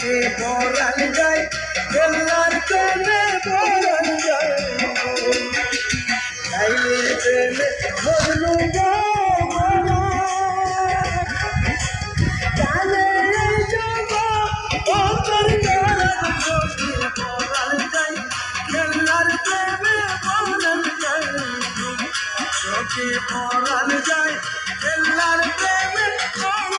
চোখে পরান যায় বেলার প্রেমে পরান যায় তাইলে প্রেমে মজনু জানে যাব অন্তর চোখে পরান যায় বেলার প্রেমে পরান যায় চোখে পরান যায়